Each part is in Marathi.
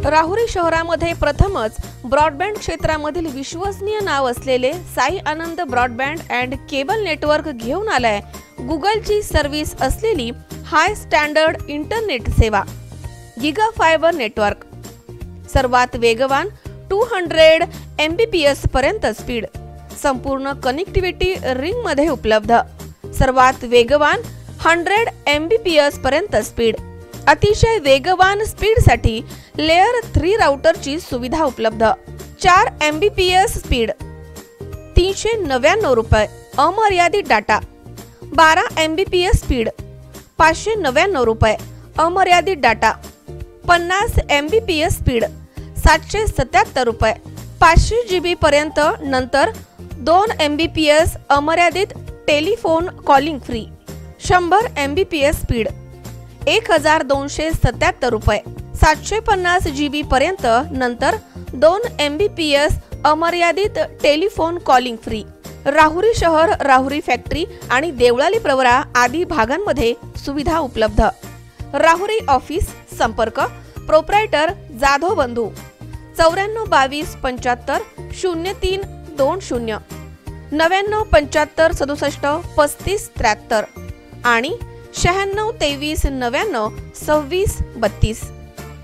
राहुरी शहरामध्ये प्रथमच ब्रॉडबँड क्षेत्रामधील विश्वसनीय नाव असलेले साई आनंद ब्रॉडबँड अँड केबल नेटवर्क घेऊन आलाय गुगलची सर्व्हिस असलेली हाय स्टँडर्ड इंटरनेट सेवा गिगा फायबर नेटवर्क। सर्वात वेगवान 200 Mbps पर्यंत स्पीड, संपूर्ण कनेक्टिव्हिटी रिंग मध्ये उपलब्ध। सर्वात वेगवान 100 Mbps पर्यंत स्पीड, अतिशय वेगवान स्पीड साठी लेयर 3 राउटरची सुविधा उपलब्ध। 4 Mbps स्पीड, 399 रुपये। अमर्यादित डाटा 12 Mbps स्पीड, 599 रुपये। अमर्यादित डाटा 50 Mbps स्पीड, 777 रुपये। 500 GB पर्यंत, नंतर 2 Mbps अमर्यादित telephone calling free. 100 Mbps speed, 1277 रुपये। 750 GB पर्यंत, नंतर 2 Mbps अमर्यादित टेलिफोन कॉलिंग फ्री। राहुरी शहर, राहुरी फॅक्टरी आणि देवळाली प्रवरा आदी भागांमध्ये सुविधा उपलब्ध। राहुरी ऑफिस संपर्क प्रोप्रायटर जाधव बंधू 94 22 75 0320 99 75 67 35 73 आणि 96 23 99 26 32।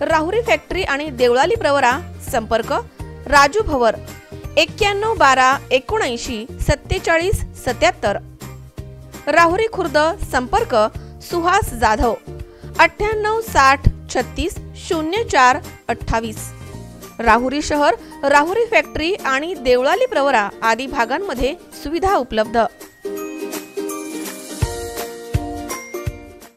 राहुरी फॅक्टरी आणि देवळाली प्रवरा संपर्क राजू भवर 91 12 79 47 77। राहुरी खुर्द संपर्क सुहास जाधव 98 60 36 04 28। राहुरी शहर, राहुरी फॅक्टरी आणि देवळाली प्रवरा आदी भागांमध्ये सुविधा उपलब्ध।